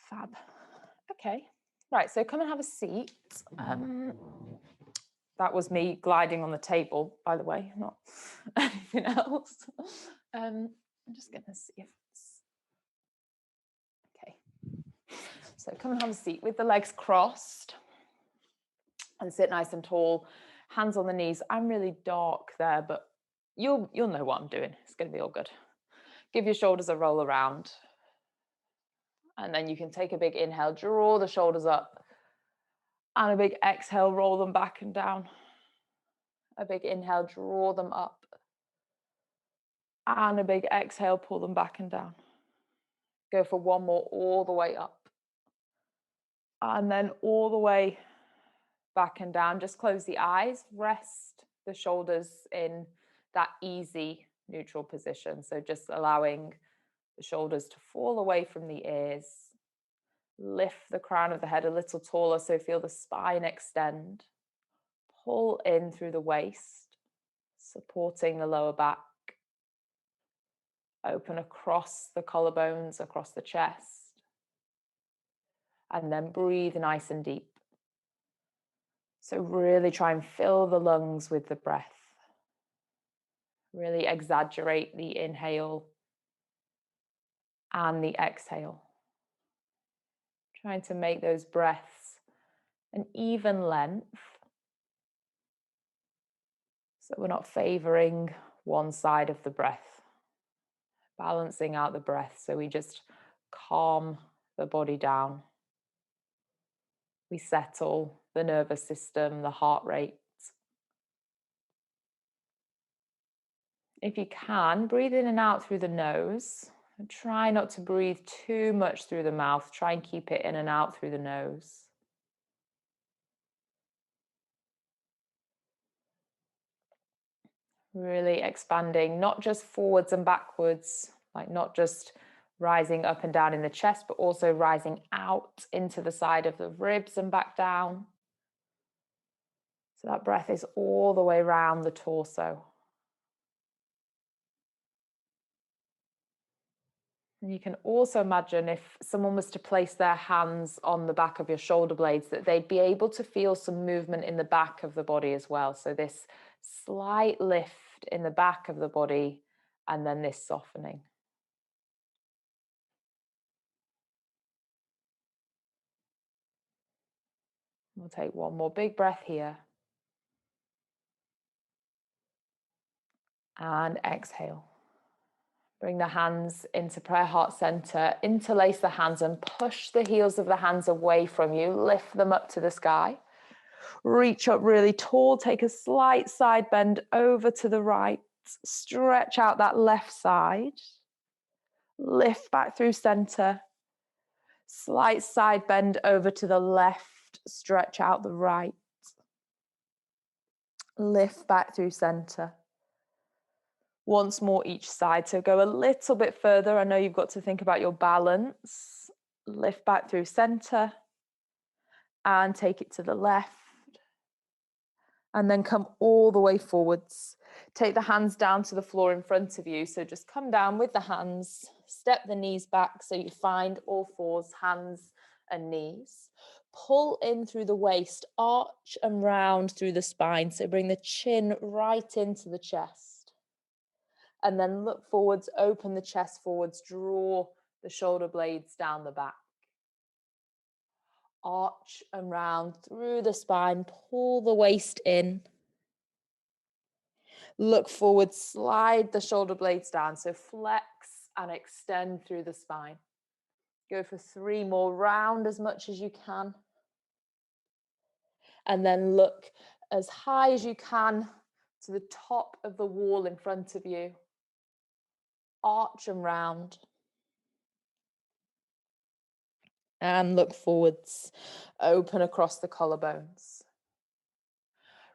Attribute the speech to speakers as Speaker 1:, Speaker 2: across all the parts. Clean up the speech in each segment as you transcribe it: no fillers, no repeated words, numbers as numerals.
Speaker 1: Fab. Okay. Right, so come and have a seat. That was me gliding on the table, by the way, not anything else. I'm just going to see if it's okay. So come and have a seat with the legs crossed and sit nice and tall, hands on the knees. I'm really dark there, but you'll know what I'm doing. It's going to be all good. Give your shoulders a roll around. And then you can take a big inhale, draw the shoulders up. And a big exhale, roll them back and down. A big inhale, draw them up. And a big exhale, pull them back and down. Go for one more, all the way up. And then all the way back and down. Just close the eyes, rest the shoulders in that easy neutral position. So just allowing the shoulders to fall away from the ears. Lift the crown of the head a little taller, so feel the spine extend. Pull in through the waist, supporting the lower back. Open across the collarbones, across the chest. And then breathe nice and deep. So really try and fill the lungs with the breath. Really exaggerate the inhale and the exhale. Trying to make those breaths an even length. So we're not favoring one side of the breath. Balancing out the breath, so we just calm the body down. We settle the nervous system, the heart rate. If you can, breathe in and out through the nose. And try not to breathe too much through the mouth. Try and keep it in and out through the nose. Really expanding, not just forwards and backwards, like not just rising up and down in the chest, but also rising out into the side of the ribs and back down. So that breath is all the way around the torso. And you can also imagine if someone was to place their hands on the back of your shoulder blades, that they'd be able to feel some movement in the back of the body as well. So this slight lift in the back of the body and then this softening. We'll take one more big breath here. And exhale. Bring the hands into prayer heart center, interlace the hands and push the heels of the hands away from you. Lift them up to the sky. Reach up really tall, take a slight side bend over to the right. Stretch out that left side. Lift back through center. Slight side bend over to the left. Stretch out the right. Lift back through center. Once more each side. So go a little bit further. I know you've got to think about your balance. Lift back through center and take it to the left. And then come all the way forwards. Take the hands down to the floor in front of you. So just come down with the hands, step the knees back so you find all fours, hands and knees. Pull in through the waist, arch and round through the spine. So bring the chin right into the chest. And then look forwards, open the chest forwards, draw the shoulder blades down the back. Arch and round through the spine, pull the waist in. Look forward, slide the shoulder blades down. So flex and extend through the spine. Go for 3 more, round as much as you can. And then look as high as you can to the top of the wall in front of you. Arch and round. And look forwards, open across the collarbones.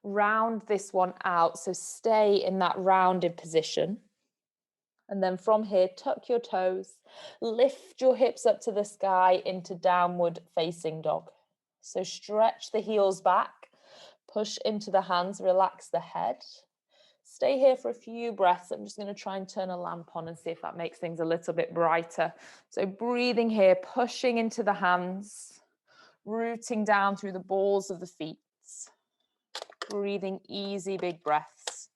Speaker 1: Round this one out, so stay in that rounded position. And then from here, tuck your toes, lift your hips up to the sky into downward facing dog. So stretch the heels back, push into the hands, relax the head. Stay here for a few breaths. I'm just going to try and turn a lamp on and see if that makes things a little bit brighter. So breathing here, pushing into the hands, rooting down through the balls of the feet. Breathing easy, big breaths.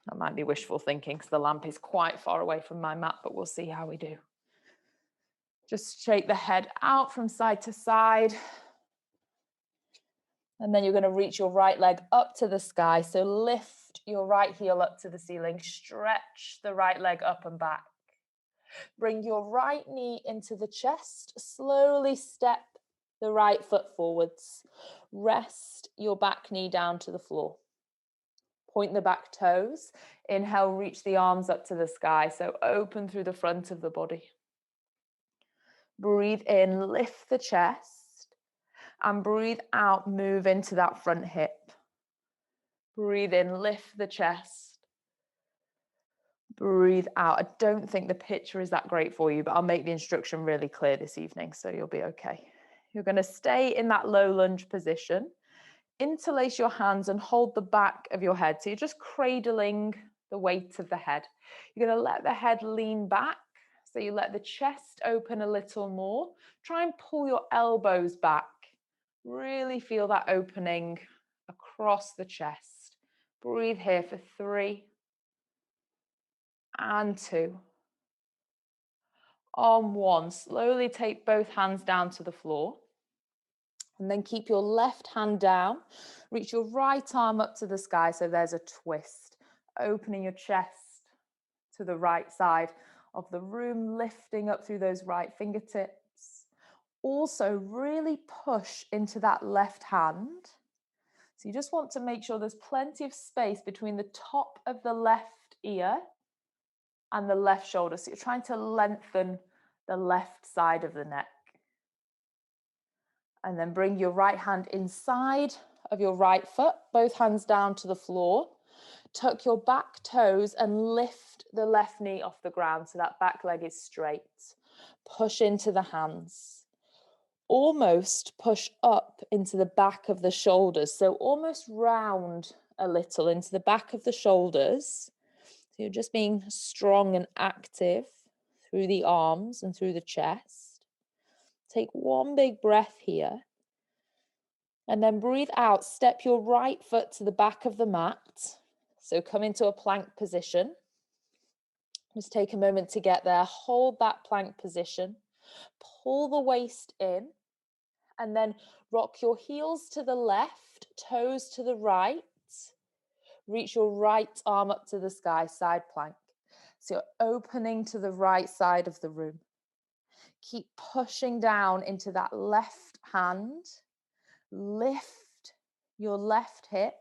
Speaker 1: That might be wishful thinking because the lamp is quite far away from my mat, but we'll see how we do. Just shake the head out from side to side. And then you're going to reach your right leg up to the sky. So lift your right heel up to the ceiling. Stretch the right leg up and back. Bring your right knee into the chest. Slowly step the right foot forwards. Rest your back knee down to the floor. Point the back toes. Inhale, reach the arms up to the sky. So open through the front of the body. Breathe in, lift the chest. And breathe out, move into that front hip. Breathe in, lift the chest. Breathe out. I don't think the picture is that great for you, but I'll make the instruction really clear this evening, so you'll be okay. You're going to stay in that low lunge position. Interlace your hands and hold the back of your head. So you're just cradling the weight of the head. You're going to let the head lean back. So you let the chest open a little more. Try and pull your elbows back. Really feel that opening across the chest. Breathe here for 3 and 2. On 1, slowly take both hands down to the floor. And then keep your left hand down. Reach your right arm up to the sky. So there's a twist. Opening your chest to the right side of the room, lifting up through those right fingertips. Also, really push into that left hand. So you just want to make sure there's plenty of space between the top of the left ear and the left shoulder. So you're trying to lengthen the left side of the neck. And then bring your right hand inside of your right foot, both hands down to the floor. Tuck your back toes and lift the left knee off the ground so that back leg is straight. Push into the hands. Almost push up into the back of the shoulders. So almost round a little into the back of the shoulders. So you're just being strong and active through the arms and through the chest. Take one big breath here. And then breathe out. Step your right foot to the back of the mat. So come into a plank position. Just take a moment to get there. Hold that plank position. Pull the waist in. And then rock your heels to the left, toes to the right. Reach your right arm up to the sky, side plank. So you're opening to the right side of the room. Keep pushing down into that left hand. Lift your left hip.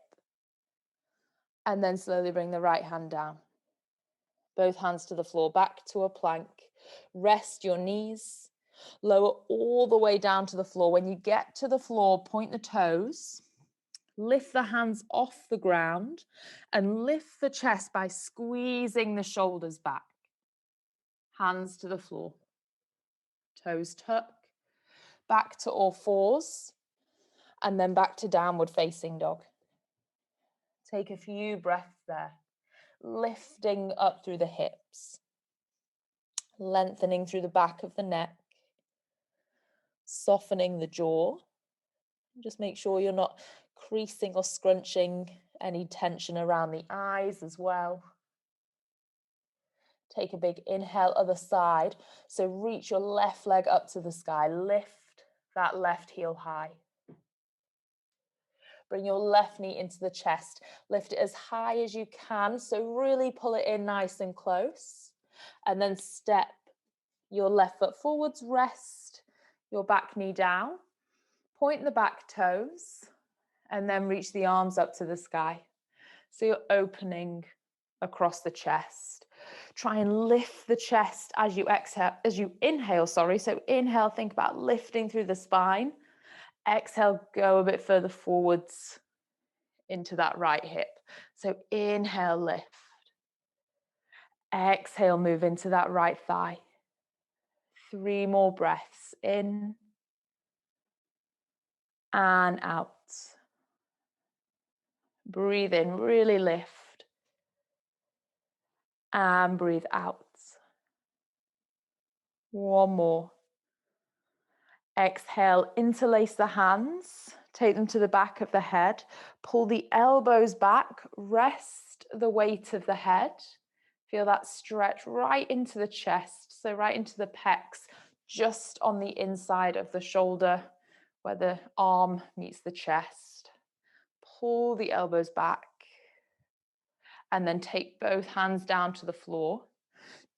Speaker 1: And then slowly bring the right hand down. Both hands to the floor, back to a plank. Rest your knees. Lower all the way down to the floor. When you get to the floor, point the toes. Lift the hands off the ground and lift the chest by squeezing the shoulders back. Hands to the floor. Toes tuck. Back to all fours. And then back to downward facing dog. Take a few breaths there. Lifting up through the hips. Lengthening through the back of the neck. Softening the jaw. Just make sure you're not creasing or scrunching any tension around the eyes as well. Take a big inhale, other side. So reach your left leg up to the sky. Lift that left heel high. Bring your left knee into the chest. Lift it as high as you can. So really pull it in nice and close. And then step your left foot forwards. Rest your back knee down. Point the back toes. And then reach the arms up to the sky. So you're opening across the chest. Try and lift the chest as you exhale, as you inhale, sorry. So inhale, think about lifting through the spine. Exhale, go a bit further forwards into that right hip. So inhale, lift. Exhale, move into that right thigh. 3 more breaths in and out. Breathe in, really lift. And breathe out. One more. Exhale, interlace the hands, take them to the back of the head, pull the elbows back, rest the weight of the head. Feel that stretch right into the chest, so right into the pecs, just on the inside of the shoulder where the arm meets the chest. Pull the elbows back and then take both hands down to the floor.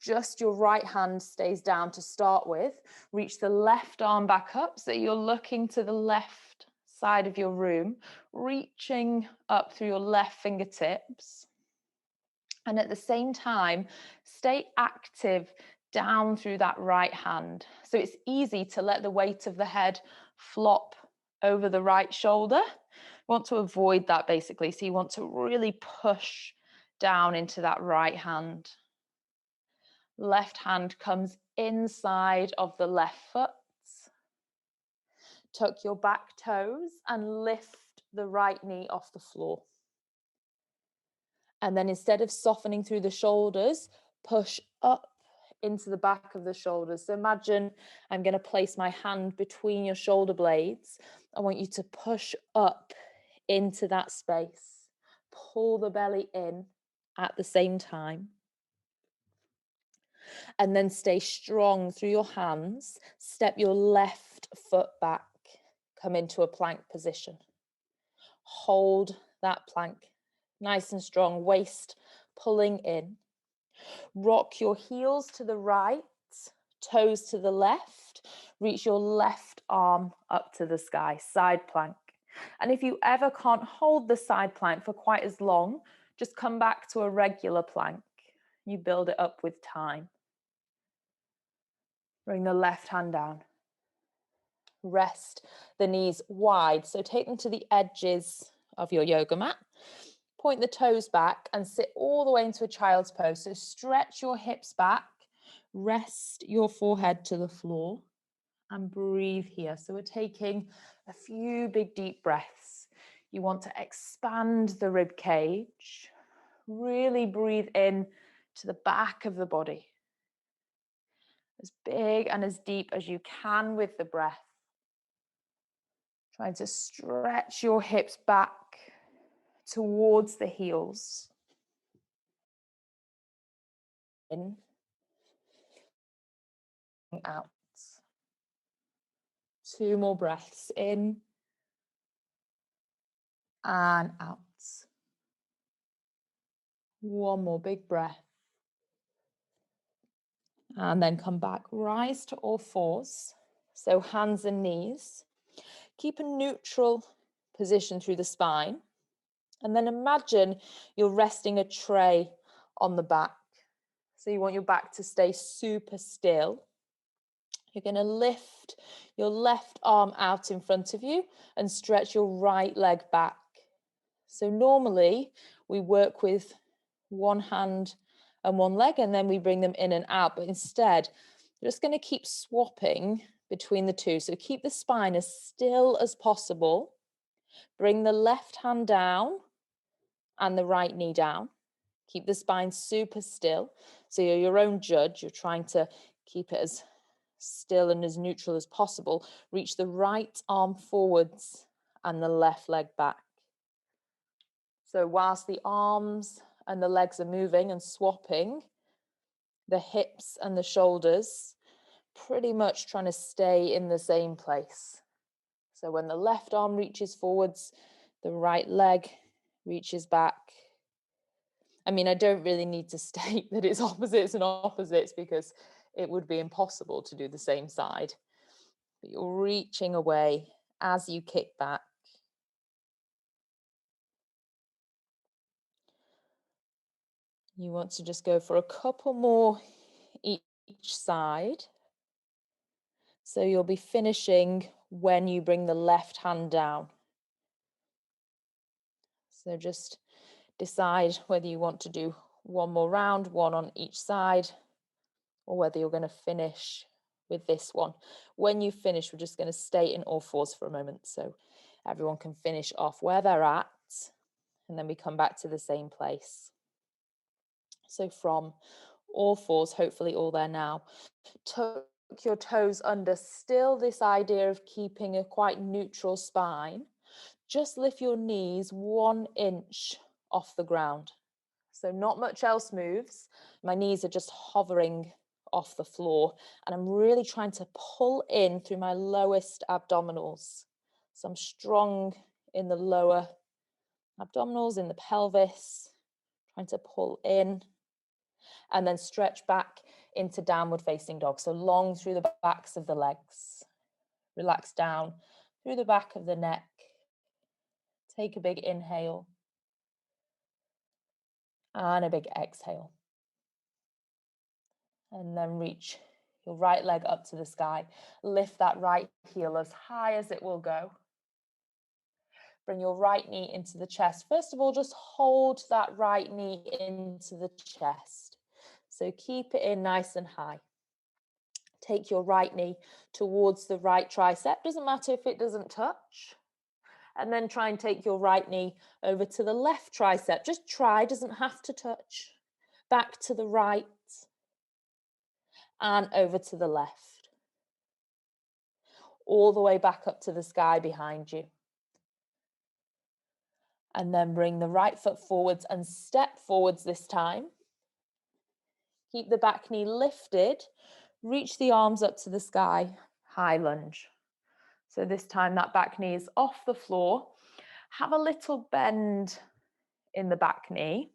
Speaker 1: Just your right hand stays down to start with. Reach the left arm back up so you're looking to the left side of your room, reaching up through your left fingertips. And at the same time, stay active down through that right hand. So it's easy to let the weight of the head flop over the right shoulder. You want to avoid that basically. So you want to really push down into that right hand. Left hand comes inside of the left foot. Tuck your back toes and lift the right knee off the floor. And then instead of softening through the shoulders, push up into the back of the shoulders. So imagine I'm going to place my hand between your shoulder blades. I want you to push up into that space. Pull the belly in at the same time. And then stay strong through your hands. Step your left foot back. Come into a plank position. Hold that plank nice and strong, waist pulling in. Rock your heels to the right, toes to the left. Reach your left arm up to the sky, side plank. And if you ever can't hold the side plank for quite as long, just come back to a regular plank. You build it up with time. Bring the left hand down. Rest the knees wide. So take them to the edges of your yoga mat. Point the toes back and sit all the way into a child's pose. So stretch your hips back. Rest your forehead to the floor and breathe here. So we're taking a few big deep breaths. You want to expand the rib cage. Really breathe in to the back of the body. As big and as deep as you can with the breath. Trying to stretch your hips back towards the heels. In. Out. 2 more breaths in and out. 1 more big breath. And then come back, rise to all fours. So hands and knees. Keep a neutral position through the spine. And then imagine you're resting a tray on the back. So you want your back to stay super still. You're going to lift your left arm out in front of you and stretch your right leg back. So normally we work with one hand and one leg and then we bring them in and out. But instead, you're just going to keep swapping between the two. So keep the spine as still as possible. Bring the left hand down and the right knee down. Keep the spine super still. So you're your own judge. You're trying to keep it as still and as neutral as possible. Reach the right arm forwards and the left leg back. So whilst the arms and the legs are moving and swapping, the hips and the shoulders pretty much trying to stay in the same place. So when the left arm reaches forwards, the right leg reaches back. I mean, I don't really need to state that it's opposites and opposites because it would be impossible to do the same side. But you're reaching away as you kick back. You want to just go for a couple more each side. So you'll be finishing when you bring the left hand down. So just decide whether you want to do one more round, one on each side, or whether you're going to finish with this one. When you finish, we're just going to stay in all fours for a moment so everyone can finish off where they're at. and then we come back to the same place. So from all fours, hopefully all there now. Tuck your toes under, still this idea of keeping a quite neutral spine. Just lift your knees 1 inch off the ground. So not much else moves. My knees are just hovering off the floor, and I'm really trying to pull in through my lowest abdominals. So I'm strong in the lower abdominals, in the pelvis, trying to pull in, and then stretch back into downward facing dog. So long through the backs of the legs. Relax down through the back of the neck. Take a big inhale and a big exhale. And then reach your right leg up to the sky. Lift that right heel as high as it will go. Bring your right knee into the chest. First of all, just hold that right knee into the chest. So keep it in nice and high. Take your right knee towards the right tricep. Doesn't matter if it doesn't touch. And then try and take your right knee over to the left tricep. Just try, doesn't have to touch. Back to the right and over to the left. All the way back up to the sky behind you. And then bring the right foot forwards and step forwards this time. Keep the back knee lifted. Reach the arms up to the sky. High lunge. So this time that back knee is off the floor. Have a little bend in the back knee,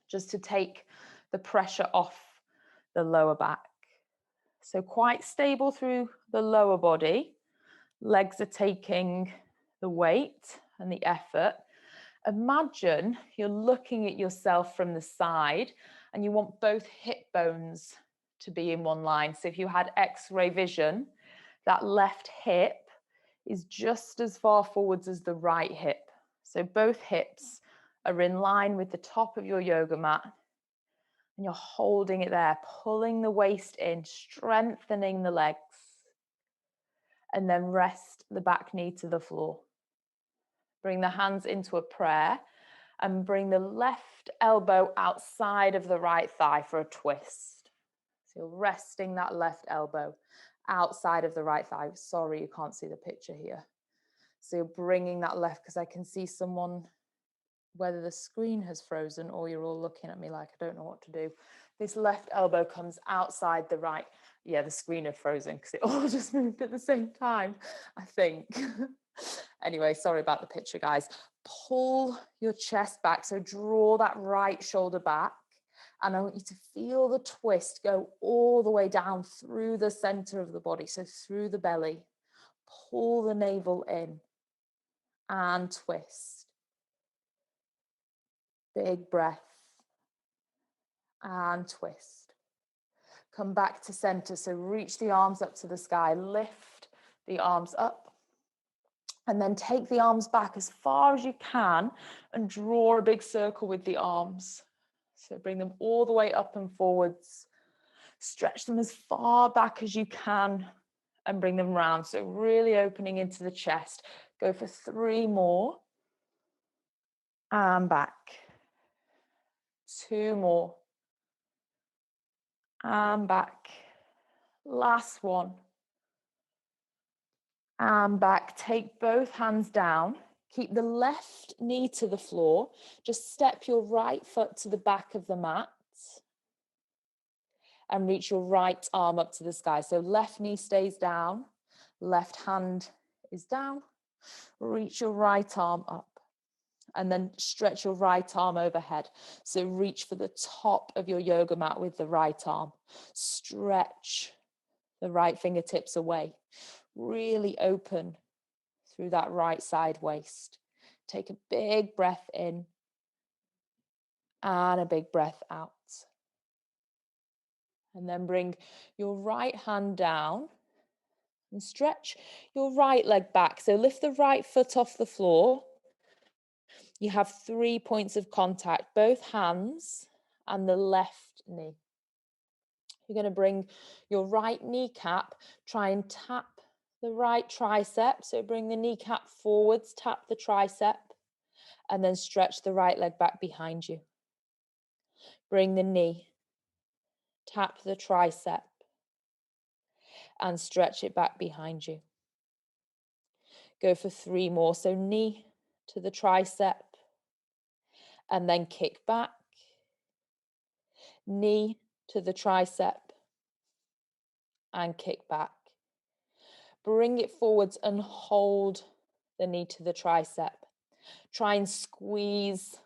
Speaker 1: just to take the pressure off the lower back. So quite stable through the lower body. Legs are taking the weight and the effort. Imagine you're looking at yourself from the side and you want both hip bones to be in one line. So if you had X-ray vision, that left hip is just as far forwards as the right hip. So both hips are in line with the top of your yoga mat. And you're holding it there, pulling the waist in, strengthening the legs. And then rest the back knee to the floor. Bring the hands into a prayer and bring the left elbow outside of the right thigh for a twist. So you're resting that left elbow outside of the right thigh. Sorry, you can't see the picture here. So you're bringing that left, because I can see someone, whether the screen has frozen or you're all looking at me like I don't know what to do. This left elbow comes outside the right. Yeah, the screen had frozen because it all just moved at the same time, I think. Anyway, sorry about the picture, guys. Pull your chest back. So draw that right shoulder back. And I want you to feel the twist go all the way down through the center of the body. So through the belly. Pull the navel in and twist. Big breath. And twist. Come back to center. So reach the arms up to the sky. Lift the arms up. And then take the arms back as far as you can and draw a big circle with the arms. So bring them all the way up and forwards. Stretch them as far back as you can and bring them round. So really opening into the chest. Go for 3 more. And back. 2 more. And back. Last one. And back. Take both hands down. Keep the left knee to the floor. Just step your right foot to the back of the mat. And reach your right arm up to the sky. So left knee stays down. Left hand is down. Reach your right arm up. And then stretch your right arm overhead. So reach for the top of your yoga mat with the right arm. Stretch the right fingertips away. Really open through that right side waist. Take a big breath in and a big breath out. And then bring your right hand down and stretch your right leg back. So lift the right foot off the floor. You have 3 points of contact, both hands and the left knee. You're going to bring your right kneecap, try and tap the right tricep. So bring the kneecap forwards, tap the tricep, And then stretch the right leg back behind you. Bring the knee, tap the tricep, and stretch it back behind you. Go for 3 more. So knee to the tricep, and then kick back. Knee to the tricep, and kick back. Bring it forwards and hold the knee to the tricep. Try and squeeze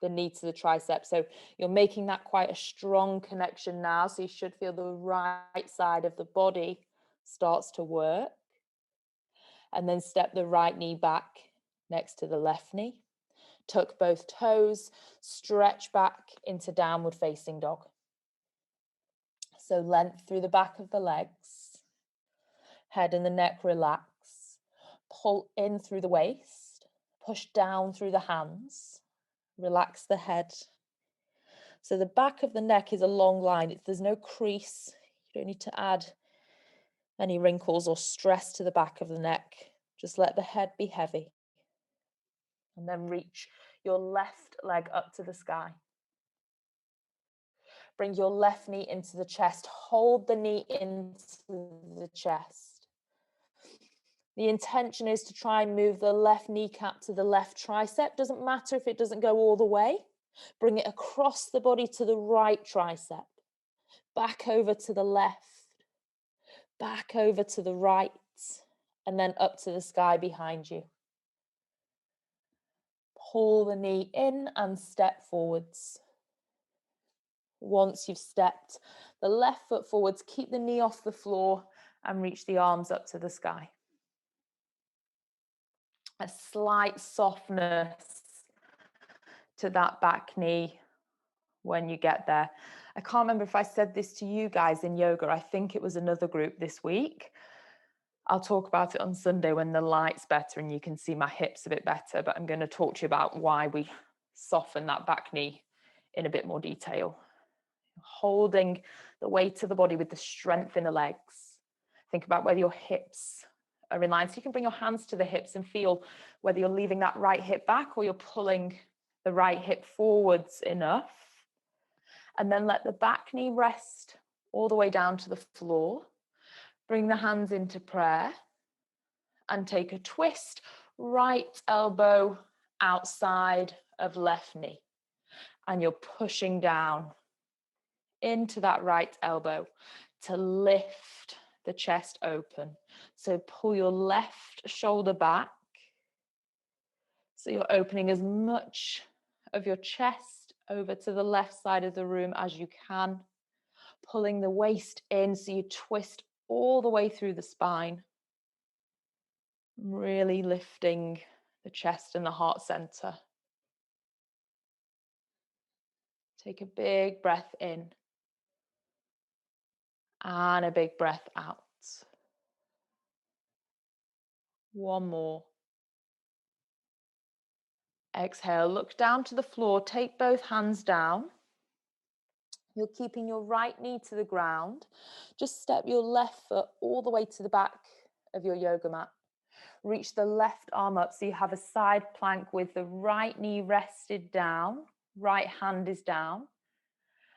Speaker 1: the knee to the tricep. So you're making that quite a strong connection now. So you should feel the right side of the body starts to work. And then step the right knee back next to the left knee. Tuck both toes, stretch back into downward facing dog. So length through the back of the legs. Head and the neck relax. Pull in through the waist. Push down through the hands. Relax the head. So the back of the neck is a long line. There's no crease. You don't need to add any wrinkles or stress to the back of the neck. Just let the head be heavy. And then reach your left leg up to the sky. Bring your left knee into the chest. Hold the knee into the chest. The intention is to try and move the left kneecap to the left tricep. Doesn't matter if it doesn't go all the way. Bring it across the body to the right tricep. Back over to the left. Back over to the right. And then up to the sky behind you. Pull the knee in and step forwards. Once you've stepped the left foot forwards, keep the knee off the floor and reach the arms up to the sky. A slight softness to that back knee when you get there. I can't remember if I said this to you guys in yoga. I think it was another group this week. I'll talk about it on Sunday when the light's better and you can see my hips a bit better, but I'm going to talk to you about why we soften that back knee in a bit more detail. Holding the weight of the body with the strength in the legs. Think about whether your hips are in line. So you can bring your hands to the hips and feel whether you're leaving that right hip back or you're pulling the right hip forwards enough. And then let the back knee rest all the way down to the floor. Bring the hands into prayer and take a twist. Right elbow outside of left knee. And you're pushing down into that right elbow to lift the chest open. So pull your left shoulder back. So you're opening as much of your chest over to the left side of the room as you can. Pulling the waist in so you twist all the way through the spine. Really lifting the chest and the heart center. Take a big breath in. And a big breath out. One more. Exhale, look down to the floor, take both hands down. You're keeping your right knee to the ground. Just step your left foot all the way to the back of your yoga mat. Reach the left arm up so you have a side plank with the right knee rested down, right hand is down.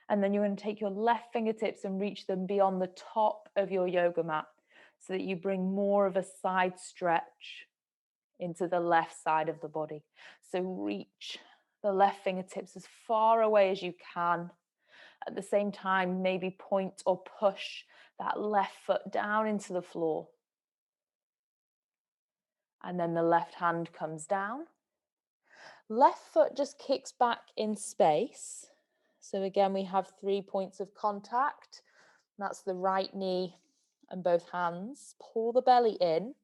Speaker 1: And then you're going to take your left fingertips and reach them beyond the top of your yoga mat so that you bring more of a side stretch into the left side of the body. So reach the left fingertips as far away as you can. At the same time, maybe point or push that left foot down into the floor. And then the left hand comes down. Left foot just kicks back in space. So again, we have 3 points of contact. That's the right knee and both hands. Pull the belly in.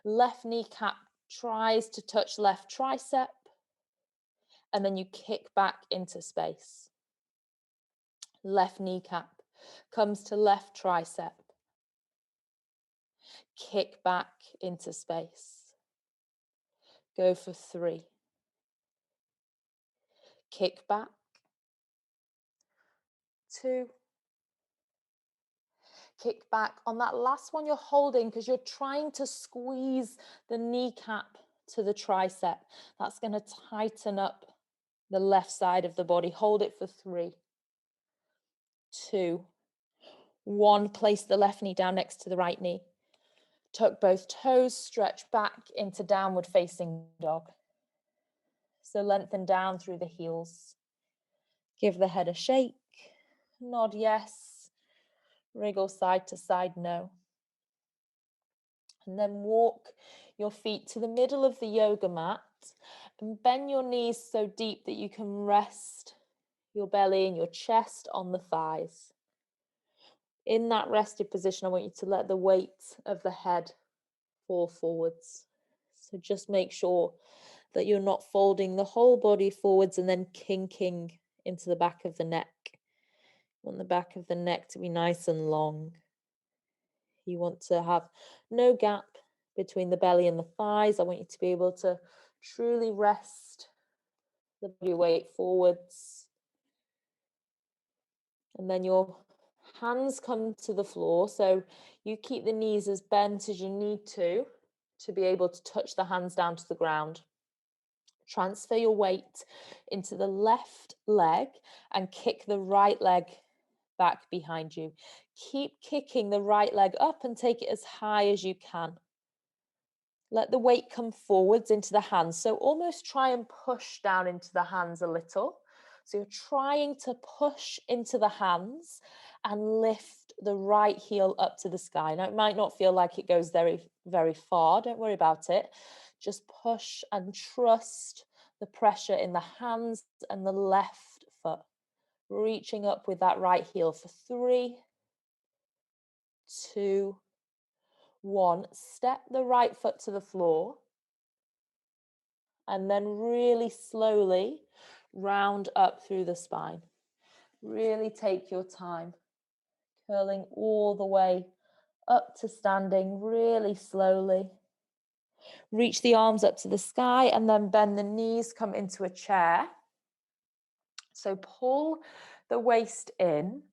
Speaker 1: Left kneecap tries to touch left tricep. And then you kick back into space. Left kneecap comes to left tricep. Kick back into space. Go for 3. Kick back. 2. Kick back. On that last one you're holding because you're trying to squeeze the kneecap to the tricep. That's going to tighten up the left side of the body. Hold it for 3, 2, 1. Place the left knee down next to the right knee. Tuck both toes, stretch back into downward facing dog. So lengthen down through the heels. Give the head a shake. Nod yes. Wriggle side to side no. And then walk your feet to the middle of the yoga mat and bend your knees so deep that you can rest your belly and your chest on the thighs. In that rested position, I want you to let the weight of the head fall forwards. So just make sure that you're not folding the whole body forwards and then kinking into the back of the neck. You want the back of the neck to be nice and long. You want to have no gap between the belly and the thighs. I want you to be able to truly rest the body weight forwards. And then your hands come to the floor. So you keep the knees as bent as you need to be able to touch the hands down to the ground. Transfer your weight into the left leg and kick the right leg back behind you. Keep kicking the right leg up and take it as high as you can. Let the weight come forwards into the hands. So almost try and push down into the hands a little. So you're trying to push into the hands and lift the right heel up to the sky. Now, it might not feel like it goes very, very far. Don't worry about it. Just push and trust the pressure in the hands and the left foot. Reaching up with that right heel for 3, 2, 1. Step the right foot to the floor. And then really slowly round up through the spine. Really take your time. Curling all the way up to standing really slowly. Reach the arms up to the sky and then bend the knees, come into a chair. So pull the waist in.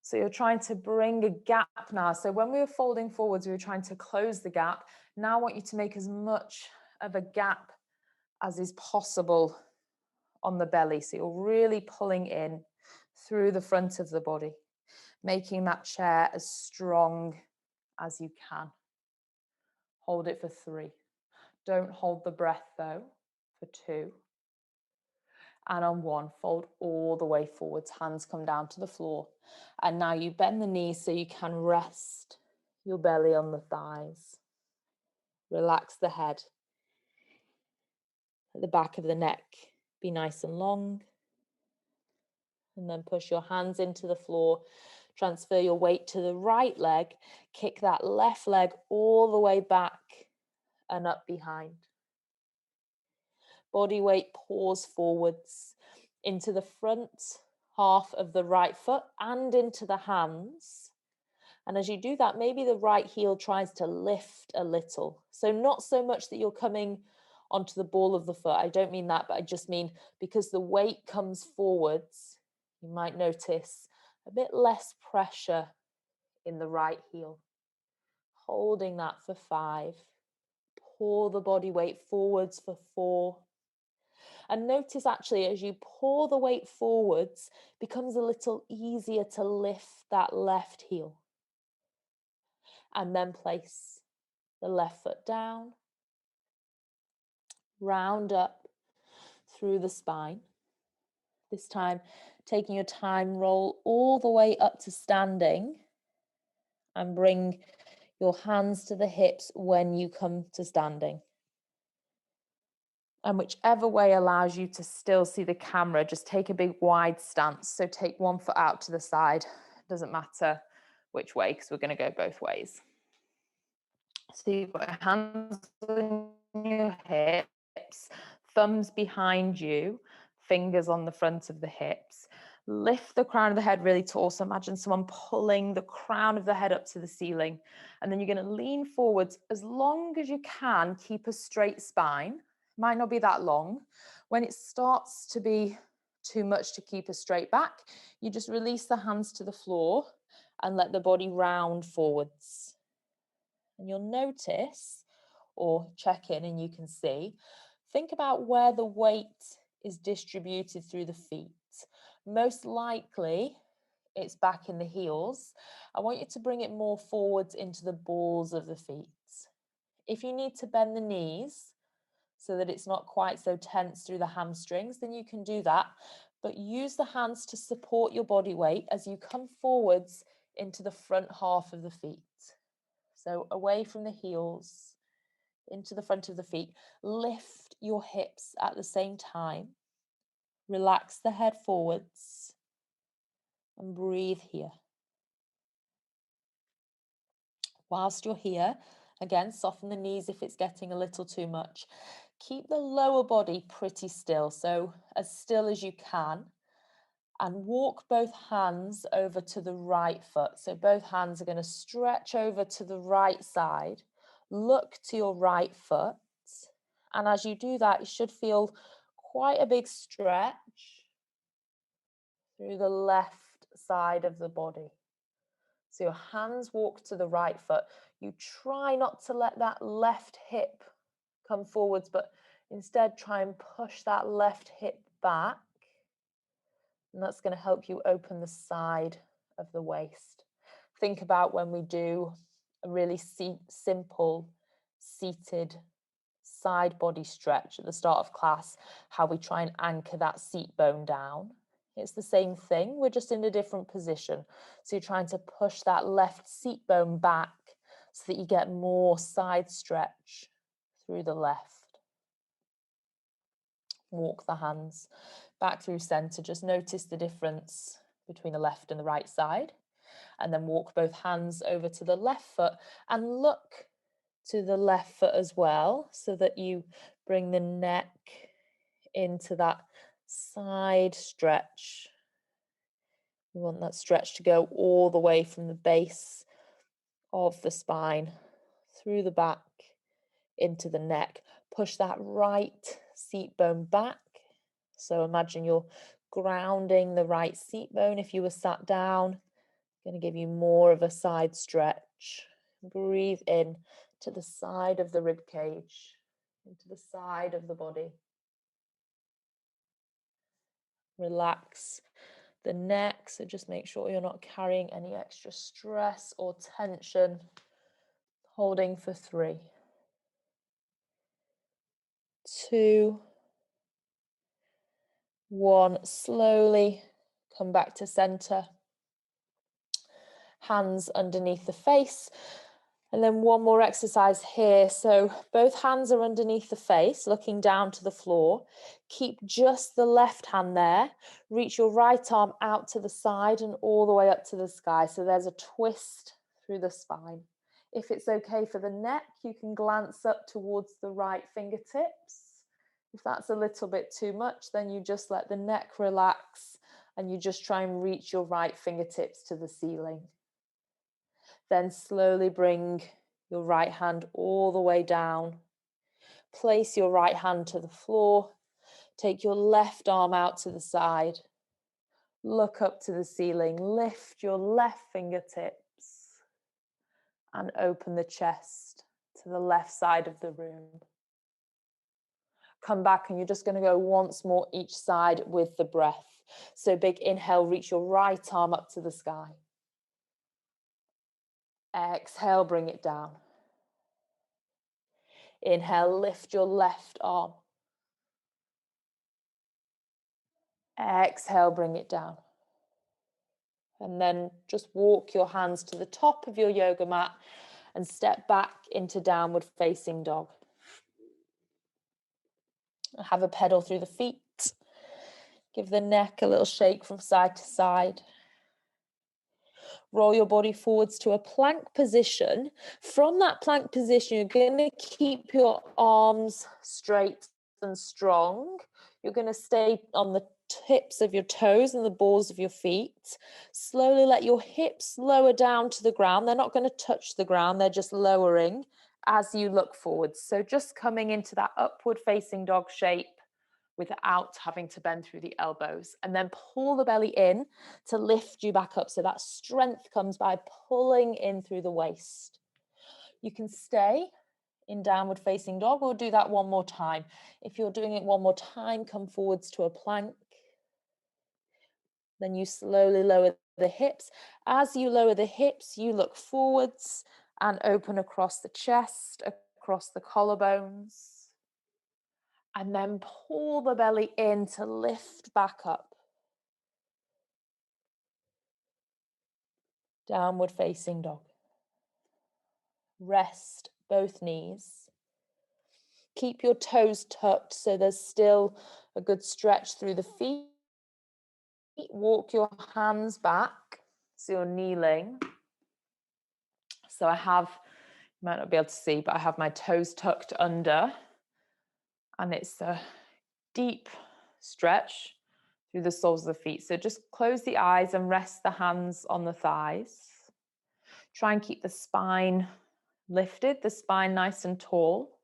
Speaker 1: So you're trying to bring a gap now. So when we were folding forwards, we were trying to close the gap. Now I want you to make as much of a gap as is possible on the belly. So you're really pulling in through the front of the body, making that chair as strong as you can. Hold it for 3. Don't hold the breath though, for 2. And on 1, fold all the way forwards, hands come down to the floor. And now you bend the knees so you can rest your belly on the thighs. Relax the head. At the back of the neck, be nice and long. And then push your hands into the floor. Transfer your weight to the right leg. Kick that left leg all the way back and up behind. Body weight pours forwards into the front half of the right foot and into the hands. And as you do that, maybe the right heel tries to lift a little. So not so much that you're coming onto the ball of the foot. I don't mean that, but I just mean because the weight comes forwards, you might notice a bit less pressure in the right heel. Holding that for 5. Pour the body weight forwards for 4. And notice actually as you pour the weight forwards, it becomes a little easier to lift that left heel. And then place the left foot down, round up through the spine. This time, taking your time, roll all the way up to standing and bring your hands to the hips when you come to standing. And whichever way allows you to still see the camera, just take a big wide stance. So take one foot out to the side. Doesn't matter which way, because we're going to go both ways. So you've got your hands on your hips, thumbs behind you, fingers on the front of the hips. Lift the crown of the head really tall. So imagine someone pulling the crown of the head up to the ceiling. And then you're going to lean forwards as long as you can. Keep a straight spine. Might not be that long. When it starts to be too much to keep a straight back, you just release the hands to the floor and let the body round forwards. And you'll notice or check in and you can see, think about where the weight is distributed through the feet. Most likely, it's back in the heels. I want you to bring it more forwards into the balls of the feet. If you need to bend the knees so that it's not quite so tense through the hamstrings, then you can do that. But use the hands to support your body weight as you come forwards into the front half of the feet. So away from the heels, into the front of the feet. Lift your hips at the same time. Relax the head forwards and breathe here. Whilst you're here, again, soften the knees if it's getting a little too much. Keep the lower body pretty still, so as still as you can. And walk both hands over to the right foot. So both hands are going to stretch over to the right side. Look to your right foot. And as you do that, you should feel quite a big stretch through the left side of the body. So your hands walk to the right foot. You try not to let that left hip come forwards, but instead try and push that left hip back. And that's going to help you open the side of the waist. Think about when we do a really simple seated side body stretch at the start of class, how we try and anchor that seat bone down. It's the same thing, we're just in a different position. So you're trying to push that left seat bone back so that you get more side stretch through the left. Walk the hands back through center. Just notice the difference between the left and the right side. And then walk both hands over to the left foot and look to the left foot as well, so that you bring the neck into that side stretch. You want that stretch to go all the way from the base of the spine through the back into the neck. Push that right seat bone back. So imagine you're grounding the right seat bone if you were sat down. Going to give you more of a side stretch. Breathe in to the side of the rib cage, into the side of the body. Relax the neck, so just make sure you're not carrying any extra stress or tension. Holding for 3, 2, 1. Slowly come back to center. Hands underneath the face. And then one more exercise here. So both hands are underneath the face, looking down to the floor. Keep just the left hand there. Reach your right arm out to the side and all the way up to the sky. So there's a twist through the spine. If it's okay for the neck, you can glance up towards the right fingertips. If that's a little bit too much, then you just let the neck relax and you just try and reach your right fingertips to the ceiling. Then slowly bring your right hand all the way down. Place your right hand to the floor. Take your left arm out to the side. Look up to the ceiling. Lift your left fingertips and open the chest to the left side of the room. Come back and you're just going to go once more each side with the breath. So big inhale, reach your right arm up to the sky. Exhale, bring it down. Inhale, lift your left arm. Exhale, bring it down. And then just walk your hands to the top of your yoga mat and step back into downward facing dog. Have a pedal through the feet. Give the neck a little shake from side to side. Roll your body forwards to a plank position. From that plank position, you're going to keep your arms straight and strong. You're going to stay on the tips of your toes and the balls of your feet. Slowly let your hips lower down to the ground. They're not going to touch the ground. They're just lowering as you look forwards. So just coming into that upward facing dog shape without having to bend through the elbows, and then pull the belly in to lift you back up. So that strength comes by pulling in through the waist. You can stay in downward facing dog. We'll do that one more time. If you're doing it one more time, come forwards to a plank. Then you slowly lower the hips. As you lower the hips, you look forwards and open across the chest, across the collarbones. And then pull the belly in to lift back up. Downward facing dog. Rest both knees. Keep your toes tucked so there's still a good stretch through the feet. Walk your hands back so you're kneeling. So I have, you might not be able to see, but I have my toes tucked under, and it's a deep stretch through the soles of the feet. So just close the eyes and rest the hands on the thighs. Try and keep the spine lifted, the spine nice and tall.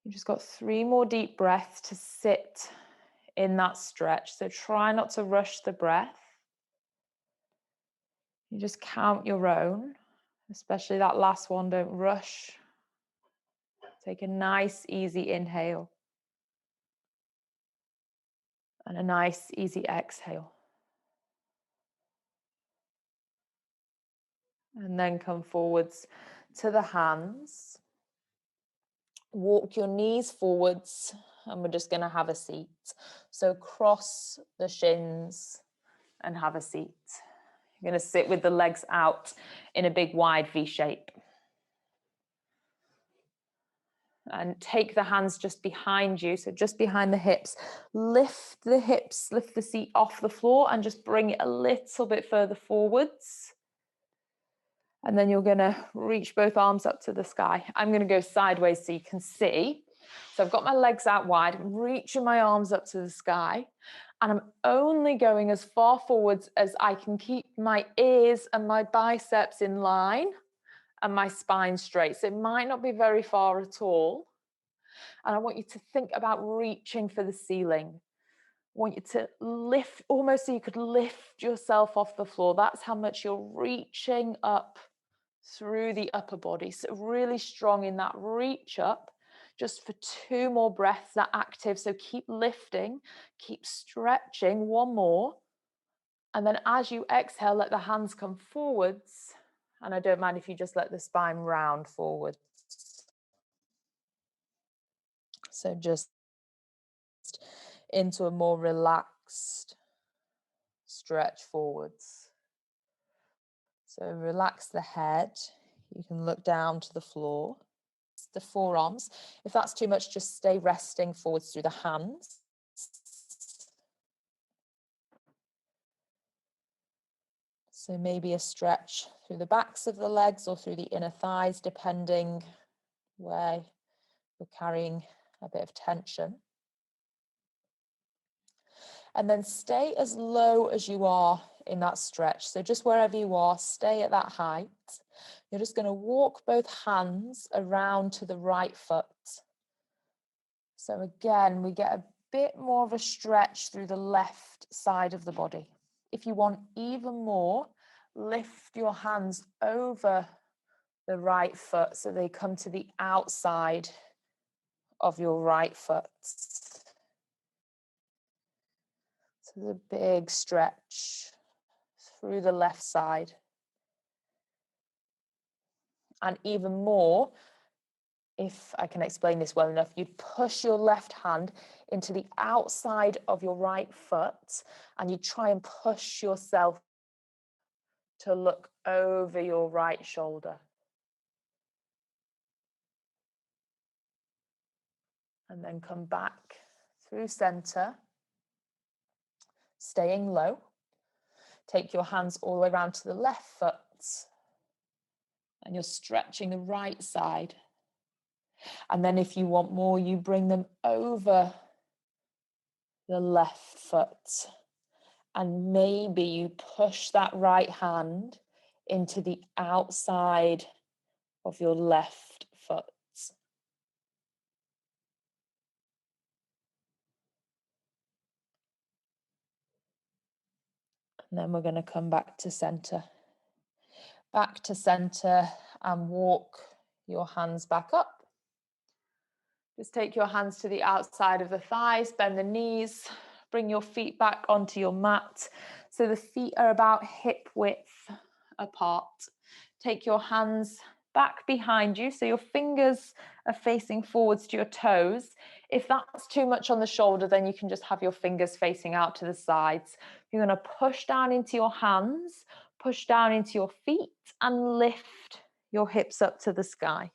Speaker 1: You've just got 3 more deep breaths to sit in that stretch. So try not to rush the breath. You just count your own, especially that last one. Don't rush. Take a nice, easy inhale and a nice, easy exhale. And then come forwards to the hands. Walk your knees forwards, and we're just going to have a seat. So cross the shins and have a seat. You're going to sit with the legs out in a big wide V shape. And take the hands just behind you, so just behind the hips. Lift the hips, lift the seat off the floor and just bring it a little bit further forwards. And then you're going to reach both arms up to the sky. I'm going to go sideways so you can see. So I've got my legs out wide, I'm reaching my arms up to the sky, and I'm only going as far forwards as I can keep my ears and my biceps in line and my spine straight. So it might not be very far at all. And I want you to think about reaching for the ceiling. I want you to lift, almost so you could lift yourself off the floor. That's how much you're reaching up through the upper body. So really strong in that reach up. Just for 2 more breaths, that active. So keep lifting, keep stretching. 1 more. And then as you exhale, let the hands come forwards. And I don't mind if you just let the spine round forwards. So just into a more relaxed stretch forwards. So relax the head. You can look down to the floor. The forearms. If that's too much, just stay resting forwards through the hands. So maybe a stretch through the backs of the legs or through the inner thighs, depending where you're carrying a bit of tension. And then stay as low as you are in that stretch. So just wherever you are, stay at that height. You're just going to walk both hands around to the right foot. So again, we get a bit more of a stretch through the left side of the body. If you want even more, lift your hands over the right foot so they come to the outside of your right foot. So the big stretch through the left side. And even more, if I can explain this well enough, you'd push your left hand into the outside of your right foot and you try and push yourself to look over your right shoulder. And then come back through center, staying low. Take your hands all the way around to the left foot and you're stretching the right side. And then if you want more, you bring them over the left foot. And maybe you push that right hand into the outside of your left foot. And then we're going to come back to center. Back to center and walk your hands back up. Just take your hands to the outside of the thighs, bend the knees, bring your feet back onto your mat. So the feet are about hip width apart. Take your hands back behind you, so your fingers are facing forwards to your toes. If that's too much on the shoulder, then you can just have your fingers facing out to the sides. You're going to push down into your hands, push down into your feet, and lift your hips up to the sky.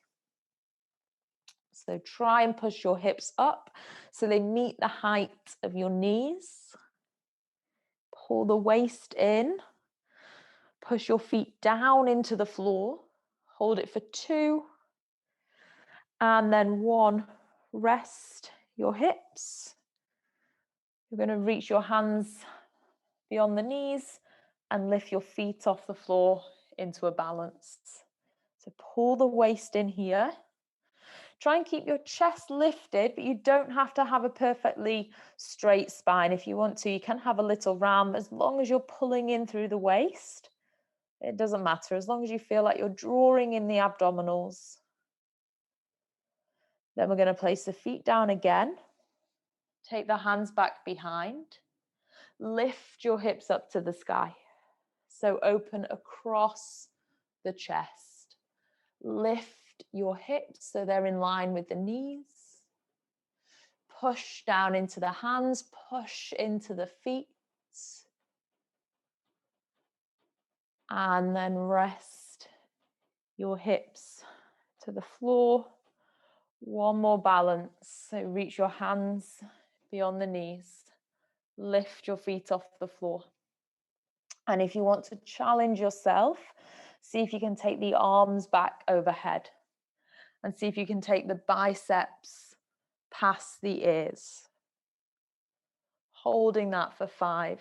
Speaker 1: So try and push your hips up so they meet the height of your knees. Pull the waist in. Push your feet down into the floor. Hold it for 2. And then 1. Rest your hips. You're going to reach your hands beyond the knees and lift your feet off the floor into a balance. So pull the waist in here. Try and keep your chest lifted, but you don't have to have a perfectly straight spine. If you want to, you can have a little round. As long as you're pulling in through the waist, it doesn't matter. As long as you feel like you're drawing in the abdominals. Then we're going to place the feet down again. Take the hands back behind. Lift your hips up to the sky. So open across the chest. Lift your hips so they're in line with the knees. Push down into the hands, push into the feet. And then rest your hips to the floor. One more balance. So reach your hands beyond the knees. Lift your feet off the floor. And if you want to challenge yourself, see if you can take the arms back overhead. And see if you can take the biceps past the ears. Holding that for 5.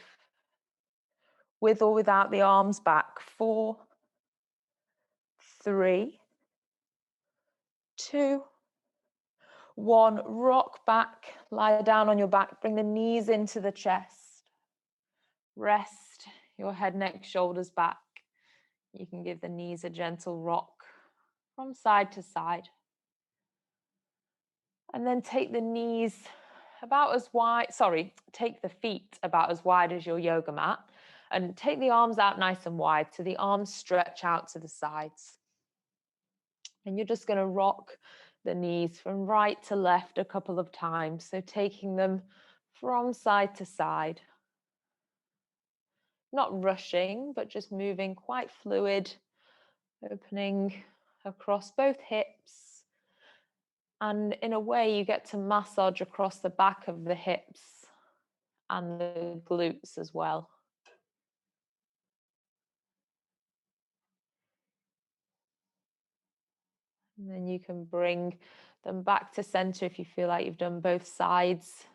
Speaker 1: With or without the arms back. 4, 3, 2, 1. Rock back, lie down on your back, bring the knees into the chest. Rest your head, neck, shoulders back. You can give the knees a gentle rock from side to side. And then take the knees about as wide, take the feet about as wide as your yoga mat and take the arms out nice and wide so the arms stretch out to the sides. And you're just going to rock the knees from right to left a couple of times. So taking them from side to side. Not rushing, but just moving quite fluid, opening across both hips. And in a way, you get to massage across the back of the hips and the glutes as well. And then you can bring them back to center if you feel like you've done both sides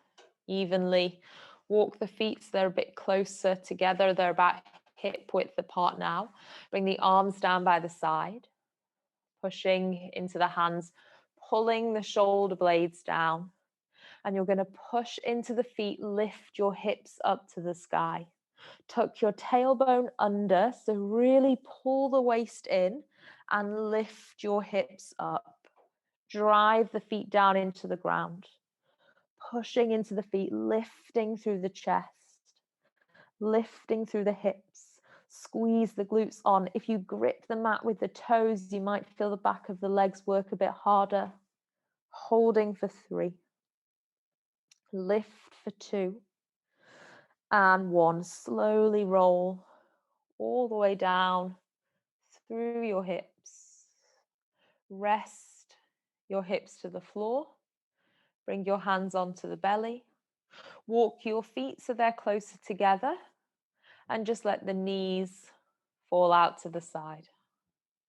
Speaker 1: evenly. Walk the feet so they're a bit closer together. They're about hip width apart now. Bring the arms down by the side, pushing into the hands, pulling the shoulder blades down. And you're going to push into the feet, lift your hips up to the sky. Tuck your tailbone under, so really pull the waist in and lift your hips up. Drive the feet down into the ground. Pushing into the feet, lifting through the chest, lifting through the hips. Squeeze the glutes on. If you grip the mat with the toes, you might feel the back of the legs work a bit harder. Holding for 3. Lift for 2. And 1. Slowly roll all the way down through your hips. Rest your hips to the floor. Bring your hands onto the belly. Walk your feet so they're closer together. And just let the knees fall out to the side.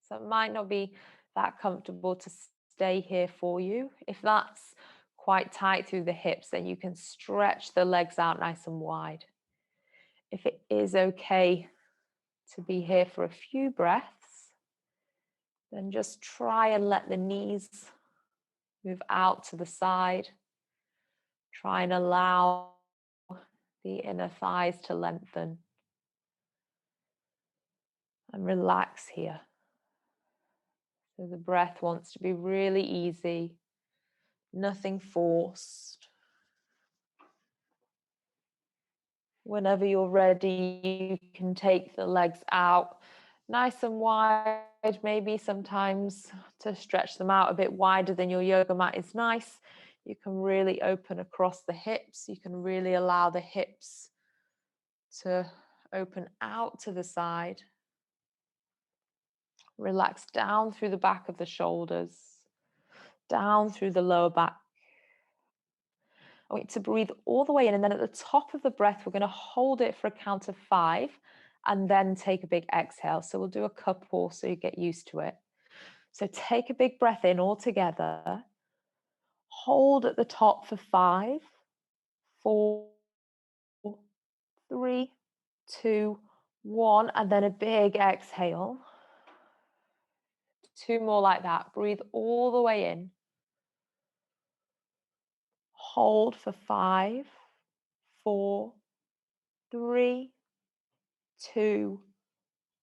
Speaker 1: So it might not be that comfortable to stay here for you. If that's quite tight through the hips, then you can stretch the legs out nice and wide. If it is okay to be here for a few breaths, then just try and let the knees move out to the side. Try and allow the inner thighs to lengthen. And relax here. So the breath wants to be really easy, nothing forced. Whenever you're ready, you can take the legs out nice and wide, maybe sometimes to stretch them out a bit wider than your yoga mat is nice. You can really open across the hips. You can really allow the hips to open out to the side. Relax down through the back of the shoulders, down through the lower back. I want you to breathe all the way in, and then at the top of the breath, we're going to hold it for a count of 5 and then take a big exhale. So we'll do a couple so you get used to it. So take a big breath in all together. Hold at the top for 5, 4, 3, 2, 1, and then a big exhale. 2 more like that. Breathe all the way in. Hold for 5, 4, 3, 2,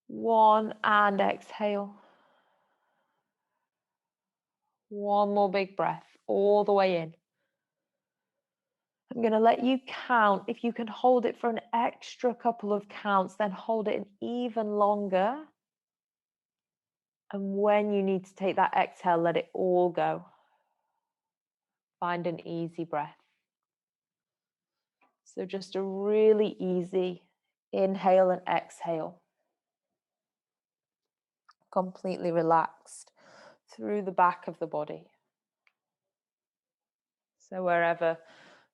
Speaker 1: 1, and exhale. One more big breath all the way in. I'm going to let you count. If you can hold it for an extra couple of counts, then hold it an even longer. And when you need to take that exhale, let it all go. Find an easy breath. So just a really easy inhale and exhale. Completely relaxed through the back of the body. So wherever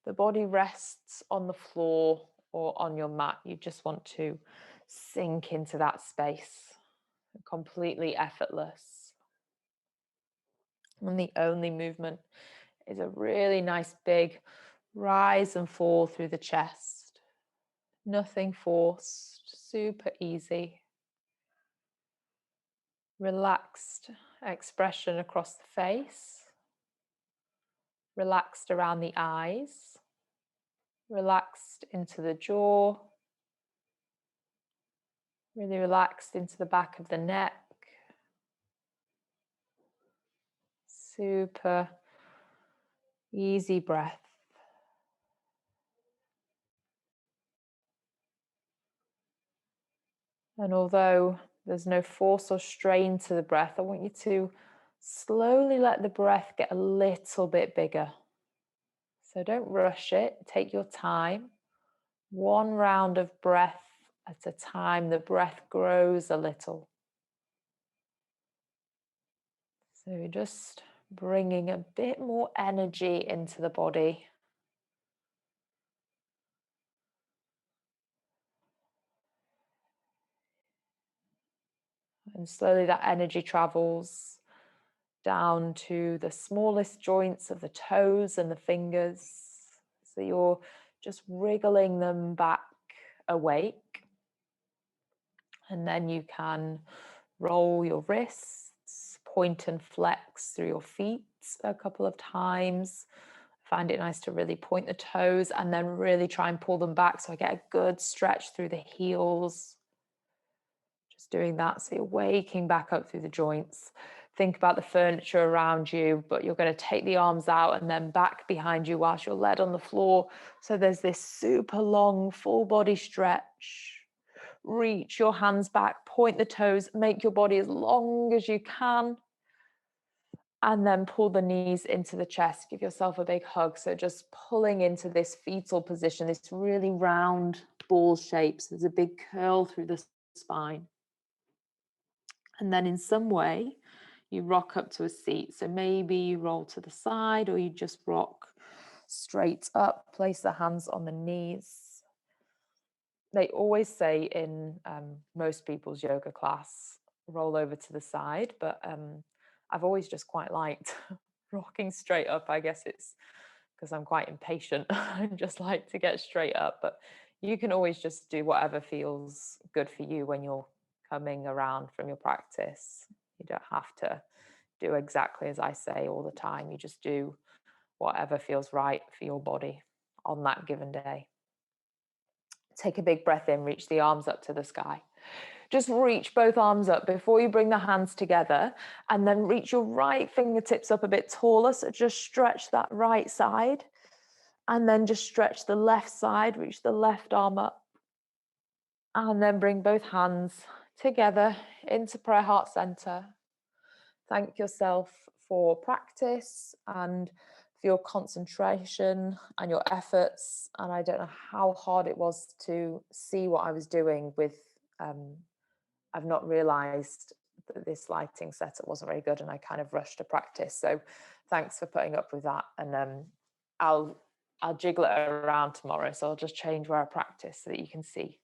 Speaker 1: the body rests on the floor or on your mat, you just want to sink into that space, completely effortless. And the only movement is a really nice big rise and fall through the chest. Nothing forced, super easy. Relaxed expression across the face. Relaxed around the eyes. Relaxed into the jaw. Really relaxed into the back of the neck. Super easy breath. And although there's no force or strain to the breath, I want you to slowly let the breath get a little bit bigger. So don't rush it, take your time. One round of breath at a time, the breath grows a little. So you're just bringing a bit more energy into the body. And slowly that energy travels down to the smallest joints of the toes and the fingers. So you're just wriggling them back awake. And then you can roll your wrists, point and flex through your feet a couple of times. Find it nice to really point the toes and then really try and pull them back so I get a good stretch through the heels. Just doing that so you're waking back up through the joints. Think about the furniture around you, but you're going to take the arms out and then back behind you whilst you're led on the floor. So there's this super long full body stretch. Reach your hands back, point the toes, make your body as long as you can. And then pull the knees into the chest. Give yourself a big hug. So just pulling into this fetal position, this really round ball shape. So there's a big curl through the spine. And then in some way, you rock up to a seat. So maybe you roll to the side or you just rock straight up. Place the hands on the knees. They always say in most people's yoga class, roll over to the side, but I've always just quite liked rocking straight up. I guess it's because I'm quite impatient and just like to get straight up, but you can always just do whatever feels good for you when you're coming around from your practice. You don't have to do exactly as I say all the time. You just do whatever feels right for your body on that given day. Take a big breath in, reach the arms up to the sky. Just reach both arms up before you bring the hands together, and then reach your right fingertips up a bit taller. So just stretch that right side, and then just stretch the left side, reach the left arm up, and then bring both hands together into prayer heart center. Thank yourself for practice and for your concentration and your efforts. And I don't know how hard it was to see what I was doing with, I've not realized that this lighting setup wasn't very good and I kind of rushed to practice. So thanks for putting up with that. And I'll jiggle it around tomorrow. So I'll just change where I practice so that you can see.